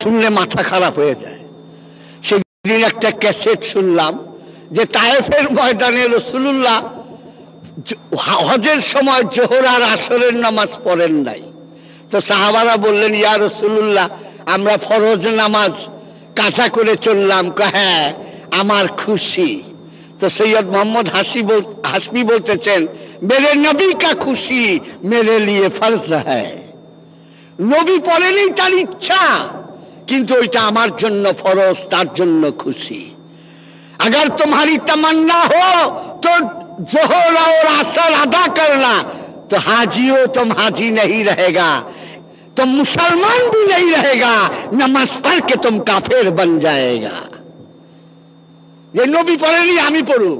শুনলে মাথা খারাপ হয়ে যায়। সেদিন একটা ক্যাসেট শুনলাম যে তায়েফের ময়দানে রাসূলুল্লাহ হজের সময় জোহর আর আসরের নামাজ পড়েন নাই। তো সাহাবারা বললেন, ইয়া রাসূলুল্লাহ, আমরা ফরজ নামাজ কাজা করে চললাম। হ্যাঁ, আমার খুশি। তো সৈয়দ মোহাম্মদ হাসমি বলতেছেন, মেরে নবী কা খুশি মেরে লিয়ে ফরজ হ্যায়। নবী পড়েনি, তার ইচ্ছা, কিন্তু ওইটা আমার জন্য ফরজ, তার জন্য খুশি। अगर तुम्हारी तमन्ना हो तो जोहर और असर अदा करना, तो हाजी हो तुम हाजी नहीं रहेगा, तुम मुसलमान भी नहीं रहेगा, नमाज पढ़ के तुम काफिर बन जाएगा। ये नबी पढ़ेनी आमी पढ़ू,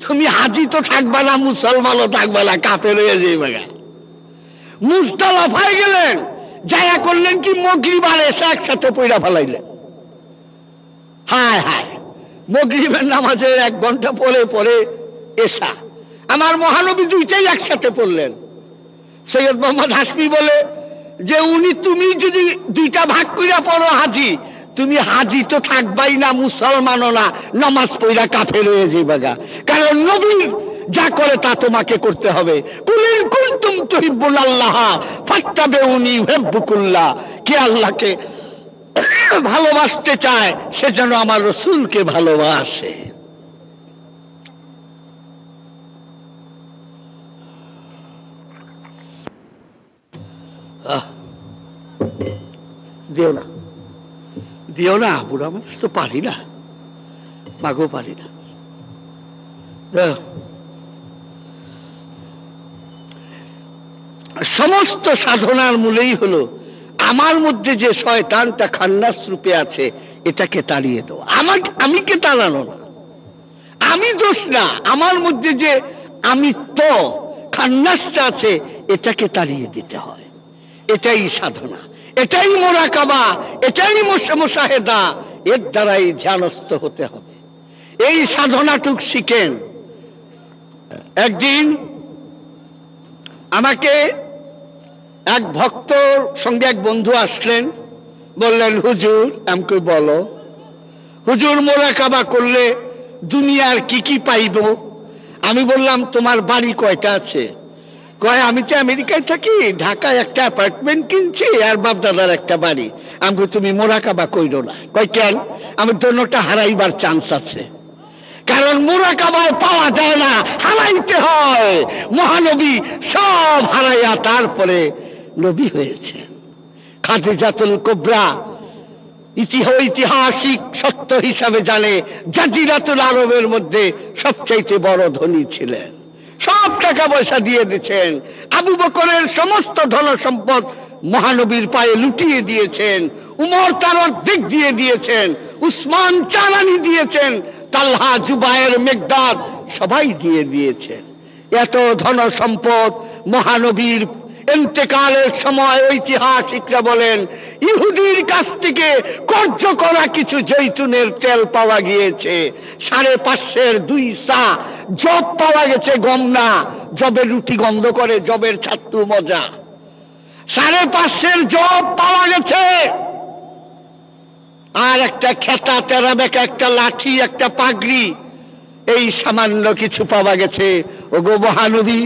তুমি হাজি তো থাকবা না, মুসলমানও থাকবা না, কাফের হয়ে যাইবা। মুজদালিফায় গেলেন, যায়া করলেন কি মাগরিব আর এশা একসাথে পড়া ফেলাইলেন। হায় হায়, মাগরিবের নামাজের 1 ঘন্টা পরে পরে এশা, আমার মহানবী দুইটাই একসাথে পড়লেন। সৈয়দ মোহাম্মদ হাসমি বলে যে তুমি যদি দুইটা ভাগ কইরা পড়ো হাজি, তুমি হাজি তো থাকবাই না, মুসলমানও না, নামাজ পড়া কাফের হয়ে যাইবা। কারণ নবী যা করে তা তোমাকে করতে হবে। কুলিন কুনতুম তুহিব্বুনাল্লাহ ফাত্তাবিউনি ইউহিব্বুকুল্লাহ, কে আল্লাহকে ভালোবাসতে চায় সে যেন আমার রাসূলকে ভালোবাসে। দিও না, দিও না, বুড়া মানুষ তো পারি না, মাগো পারি না। সমস্ত সাধনার মূলেই হলো আমার মধ্যে যে শয়তানটা খান্নাস রূপে আছে এটাকে তাড়িয়ে দেওয়া। আমি কে তাড়ানো না, আমি দোষ না, আমার মধ্যে যে আমি তো খান্নাসটা আছে এটাকে তাড়িয়ে দিতে হয়। এটাই সাধনা, এটাই মুরাকাবা, এটাই মুশাহেদা, এর দ্বারাই ধ্যানস্থ হতে হবে। এই সাধনাটুক শিখেন। একদিন আমাকে এক ভক্তর সঙ্গে এক বন্ধু আসলেন, বললেন, হুজুর, আমাকে বলো, হুজুর মুরাকাবা করলে দুনিয়ার কি কি পাইব? আমি বললাম, তোমার বাড়ি কয়টা আছে? কয়, আমি তো আমেরিকায় থাকি, ঢাকায় একটা অ্যাপার্টমেন্ট কিনছি আর বাপদাদার একটা বাড়ি। আমাকে তুমি মুরাকাবা কইরো না। কয়, কেন? আমি দোনোটা হারাইবার চান্স আছে। কারণ মুরাকাবায় পাওয়া যায় না, হারাইতে হয়। মহানবী সব হারাইয়া তারপরে নবী হয়েছেন। খাদিজাতুল কুবরা ঐতিহাসিক সত্য হিসাবে জানে, জাজিরাতুল আরবের মধ্যে সবচাইতে বড় ধনী ছিলেন, সব টাকা পয়সা দিয়ে দিচ্ছেন। আবু বকরের সমস্ত ধন সম্পদ মহানবীর পায়ে লুটিয়ে দিয়েছেন, উমর তার অর্ধেক দিয়ে দিয়েছেন, উসমান চালানি দিয়েছেন, তালহা, জুবায়ের, মেকদাদ সবাই দিয়ে দিয়েছেন। এত ধন সম্পদ মহানবীর ইন্তেকালের সময় ঐতিহাসিকরা বলেন, ইহুদির কাছ থেকে কর্য করা কিছু জৈতুনের তেল পাওয়া গিয়েছে, 550 2 সা জব পাওয়া গেছে, গম না, জবের রুটি গন্ধ করে, জবের ছাত্তু মজা। 550 জব পাওয়া গেছে, আর একটা খেতা, তেরা বেকা একটা লাঠি, একটা পাগড়ি, এই সামান্য কিছু পাওয়া গেছে। ওগো মহানবী,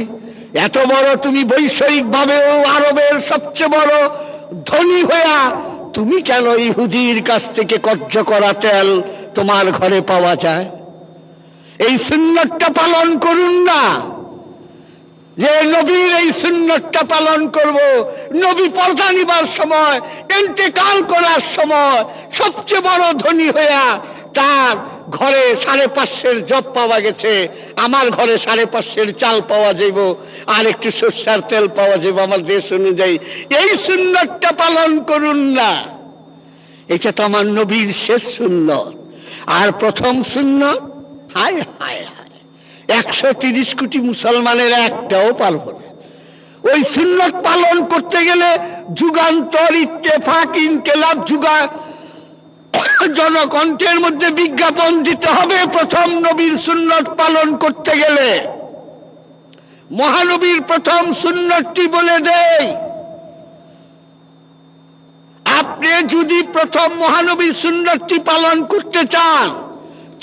এত বড় তুমি বৈষয়িক ভাবেও আরবের সবচেয়ে বড় ধনী হইয়া তুমি কেন ইহুদির কাছ থেকে কর্য করা তেল তোমার ঘরে পাওয়া যায়? এই সুন্নতটা পালন করুন না, যে নবীর এই সুন্নতটা পালন করব। নবী পর্দা নিবার সময়, ইন্তেকাল করার সময় সবচেয়ে বড় ধনী হইয়া তার ঘরে 550 জব পাওয়া গেছে, আমার ঘরে 550 চাল পাওয়া যাইব, আর একটু সরষের তেল পাওয়া যাইব আমার দেশ অনুযায়ী। এই সুন্নতটা পালন করুন না। এটা তো আমার নবীর শেষ সুন্নত। আর প্রথম সুন্নত, হায় হায় হায়, 130 কোটি মুসলমানের একটাও পারব না। ওই সুন্নত পালন করতে গেলে যুগান্তর, ইত্তেফাক, ইনকিলাব, জনকণ্ঠের মধ্যে বিজ্ঞাপন দিতে হবে। প্রথম নবীর সুন্নত পালন করতে গেলে মহানবীর প্রথম সুন্নতটি বলে দেই, আপনি যদি প্রথম মহানবীর সুন্নতটি পালন করতে চান,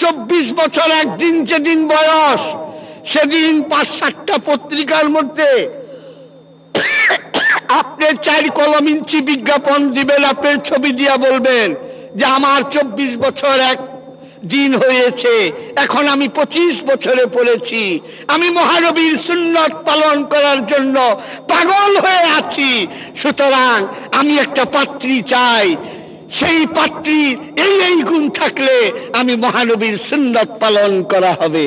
24 বছর একদিন যেদিন বয়স, সেদিন 5-7টা পত্রিকার মধ্যে আপনি 4 কলম ইঞ্চি বিজ্ঞাপন দিবেন, আপনার ছবি দিয়া বলবেন যে আমার 24 বছর এক দিন হয়েছে, এখন আমি 25 বছরে পড়েছি, আমি মহানবীর সুন্নত পালন করার জন্য পাগল হয়ে আছি, সুতরাং আমি একটা পাত্রী চাই, সেই পাত্রীর এই গুণ থাকলে আমি মহানবীর সুন্নত পালন করা হবে।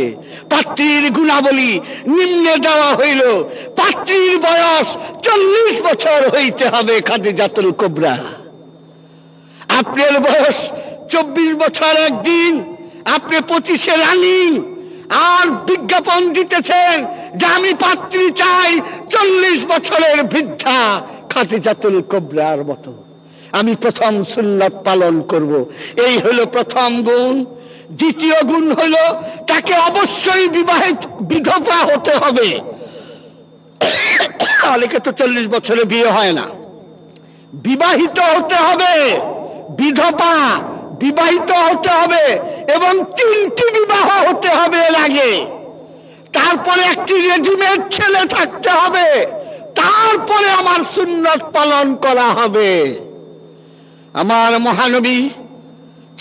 পাত্রীর গুণাবলী নিম্নে দেওয়া হইল, পাত্রীর বয়স 40 বছর হইতে হবে, খাদিজাতুল কুবরা। আপনার বয়স 24 বছর একদিন, আপনি 25-এ রানিং, আর বিজ্ঞাপন দিতেছেন যে আমি পাত্রী চাই 40 বছরের বৃদ্ধা খাদিজাতুল কুবরার মতো, আমি প্রথম সুন্নত পালন করব। এই হলো প্রথম গুণ। দ্বিতীয় গুণ হলো তাকে অবশ্যই বিধবা হতে হবে। অনেকে তো 40 বছরে বিয়ে হয় না, বিবাহিত হতে হবে, বিধবা বিবাহিত হতে হবে, এবং 3টি বিবাহ হতে হবে এর আগে, তারপরে একটি রেডিমেড ছেলে থাকতে হবে, তারপরে আমার সুন্নত পালন করা হবে। আমার মহানবী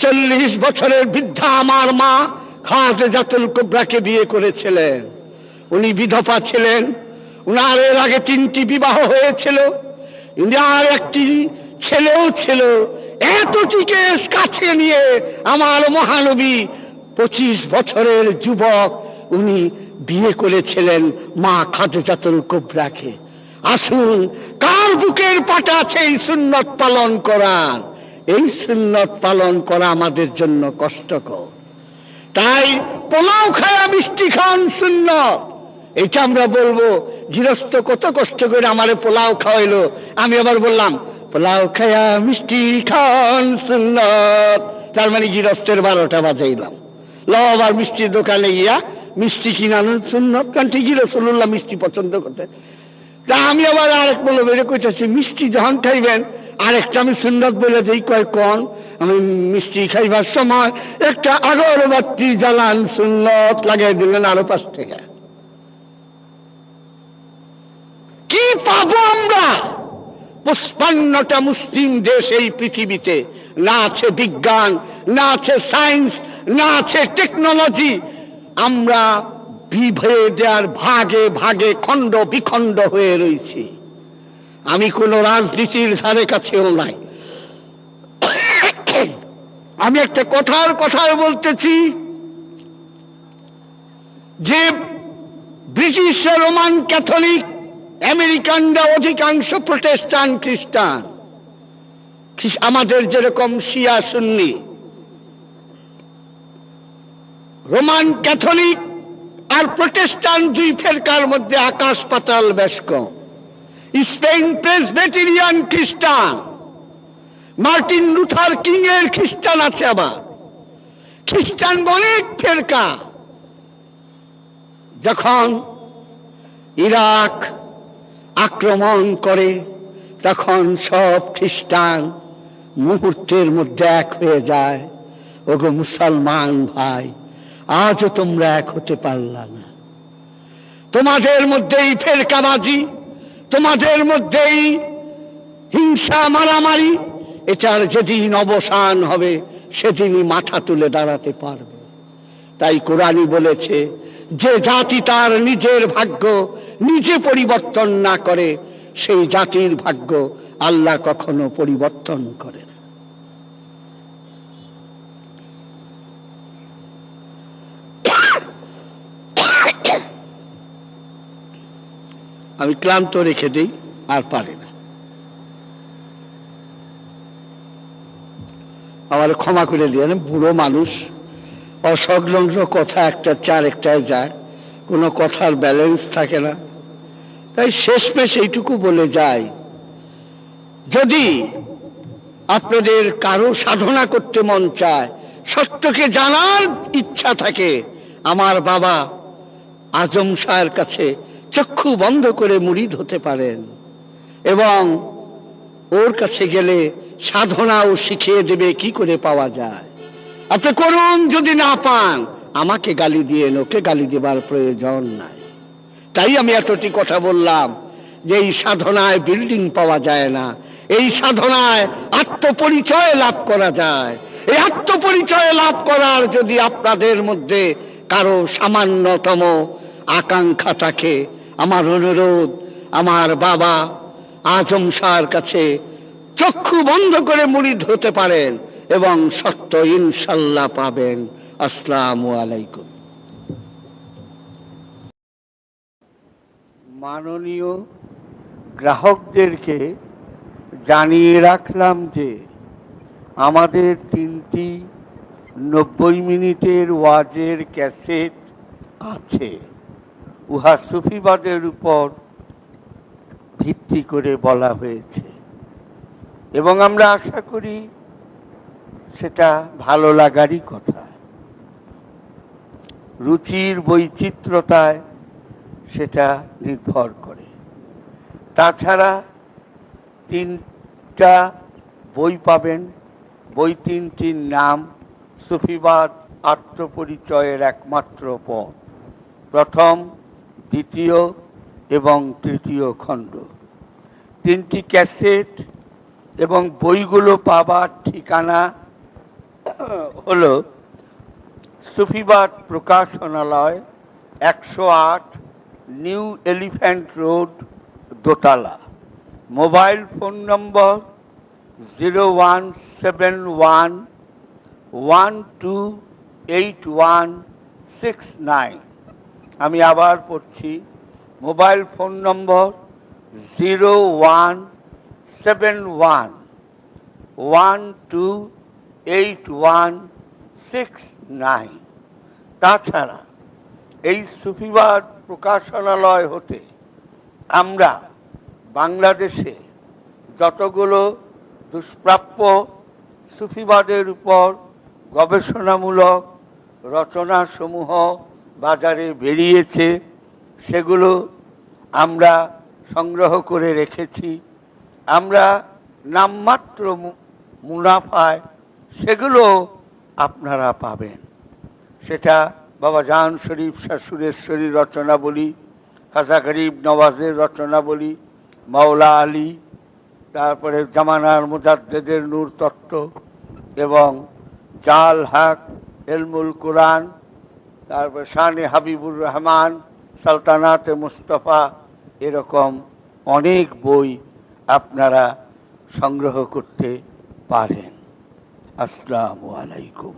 40 বছরের বৃদ্ধা আমার মা খাদিজাতুল কুবরাকে বিয়ে করেছিলেন। উনি বিধবা ছিলেন, উনার এর আগে 3টি বিবাহ হয়েছিল, উনার একটি ছেলেও ছিল। এতটিকে কাছে নিয়ে আমার মহানবী 25 বছরের যুবক উনি বিয়ে করেছিলেন মা খাদিজাতুল কুবরাকে। আসুন, কার বুকের পাটা আছে এই সুন্নত পালন করা? এই সুন্নত পালন করা আমাদের জন্য কষ্টকর। তাই পোলাও খায়া মিষ্টি খান সুন্নত, এটা আমরা বলবো। গৃহস্থ কত কষ্ট করে আমারে পোলাও খাওয়াইলো, আমি আবার বললাম পোলাও খায়া মিষ্টি খান সুন্নত, তার মানে গৃহস্থের 12টা বাজাইলাম। লব আর মিষ্টির দোকানে গিয়া মিষ্টি কিনানোর সুন্নত, কারণ ঠিকই রাসূলুল্লাহ মিষ্টি পছন্দ করতেন। তা আমি আবার আরেক বলে বেড়ে কইতেছি, মিষ্টি যখন খাইবেন আরেকটা আমি সুন্নত বলে দিই। কয় কোন? আমি মিষ্টি খাইবার সময় একটা আগরবাতি জ্বালান সুন্নত, লাগাই দিলেন আরো 5 টাকা। কি পাবো আমরা? 55টা মুসলিম দেশ এই পৃথিবীতে, না আছে বিজ্ঞান, না আছে সায়েন্স, না আছে টেকনোলজি। আমরা বিভেদে আর ভাগে ভাগে খণ্ড বিখণ্ড হয়ে রয়েছি। আমি কোন রাজনীতির ধারে কাছেও নাই। আমি একটা কথায় বলতেছি যে ব্রিটিশ রোমান ক্যাথলিক, আমেরিকানরা অধিকাংশ প্রোটেস্টান্ট খ্রিস্টান, আমাদের যেরকম শিয়া সুন্নি। রোমান ক্যাথলিক আর প্রোটেস্টান্ট 2 ফেরকার মধ্যে আকাশ পাতাল বেশ কম। স্পেন প্রেসবিটেরিয়ান খ্রিস্টান, মার্টিন লুথার কিং এর খ্রিস্টান আছে, আবার খ্রিস্টান অনেক ফেরকা। যখন ইরাক আক্রমণ করে তখন সব খ্রিস্টান মুহূর্তের মধ্যে এক হয়ে যায়। ওগো মুসলমান ভাই, আজও তোমরা এক হতে পারলা না। তোমাদের মধ্যেই ফেরকাবাজি, তোমাদের মধ্যেই হিংসা মারামারি, এটার যেদিন অবসান হবে সেদিনই মাথা তুলে দাঁড়াতে পারবে। তাই কোরআনই বলেছে, যে জাতি তার নিজের ভাগ্য নিজে পরিবর্তন না করে, সেই জাতির ভাগ্য আল্লাহ কখনো পরিবর্তন করে না। আমি ক্লান্ত রেখে দিই, আর পারি না, আমার ক্ষমা করে দিয়ে। বুড়ো মানুষ, অসংলগ্ন কথা একটা চারেকটায় যায়, কোনো কথার ব্যালেন্স থাকে না। তাই শেষমেশ এইটুকু বলে যায়, যদি আপনাদের কারো সাধনা করতে মন চায়, সত্যকে জানার ইচ্ছা থাকে, আমার বাবা আজম শাহের কাছে চক্ষু বন্ধ করে মুরিদ হতে পারেন, এবং ওর কাছে গেলে সাধনাও শিখিয়ে দেবে কি করে পাওয়া যায়। আপনি করুন, যদি না পান আমাকে গালি দিয়ে ওকে গালি দেবার প্রয়োজন নাই। তাই আমি এতটি কথা বললাম যে এই সাধনায় বিল্ডিং পাওয়া যায় না, এই সাধনায় আত্মপরিচয় লাভ করা যায়। এই আত্মপরিচয় লাভ করার যদি আপনাদের মধ্যে কারো সামান্যতম আকাঙ্ক্ষা থাকে, আমার অনুরোধ, আমার বাবা আজম শাহর কাছে চক্ষু বন্ধ করে মুরিদ হতে পারেন এবং সত্য ইনশাল্লাহ পাবেন। আসসালামু আলাইকুম। মাননীয় গ্রাহকদেরকে জানিয়ে রাখলাম যে আমাদের 3টি 90 মিনিটের ওয়াজের ক্যাসেট আছে। উহা সুফিবাদের উপর ভিত্তি করে বলা হয়েছে এবং আমরা আশা করি সেটা ভালো লাগারই কথা। রুচির বৈচিত্র্যতায় সেটা নির্ভর করে। তাছাড়া 3টা বই পাবেন। বই 3টির নাম সুফিবাদ আত্মপরিচয়ের একমাত্র পথ, প্রথম, দ্বিতীয় এবং তৃতীয় খণ্ড। 3টি ক্যাসেট এবং বইগুলো পাবার ঠিকানা হলো সুফিবাদ প্রকাশনালয়, 108 নিউ এলিফ্যান্ট রোড, দোতলা। মোবাইল ফোন নম্বর 0171128169। আমি আবার পড়ছি, মোবাইল ফোন নম্বর 0171128169। তাছাড়া এই সুফিবাদ প্রকাশনালয় হতে আমরা বাংলাদেশে যতগুলো দুষ্প্রাপ্য সুফিবাদের উপর গবেষণামূলক রচনাসমূহ বাজারে বেরিয়েছে সেগুলো আমরা সংগ্রহ করে রেখেছি। আমরা নামমাত্র মুনাফায় সেগুলো আপনারা পাবেন। সেটা বাবা জান শরীফ শাহ সুরেশ্বরী রচনাবলী, খাজা গরিব নওয়াজের রচনাবলী, মাওলা আলী, তারপরে জামানার মুজাদ্দেদের নূর তত্ত্ব এবং জাল হক, ইলমুল কুরআন, তারপরে শানে হাবিবুর রহমান, সালতানাতে মুস্তফা, এরকম অনেক বই আপনারা সংগ্রহ করতে পারেন। আসসালামু আলাইকুম।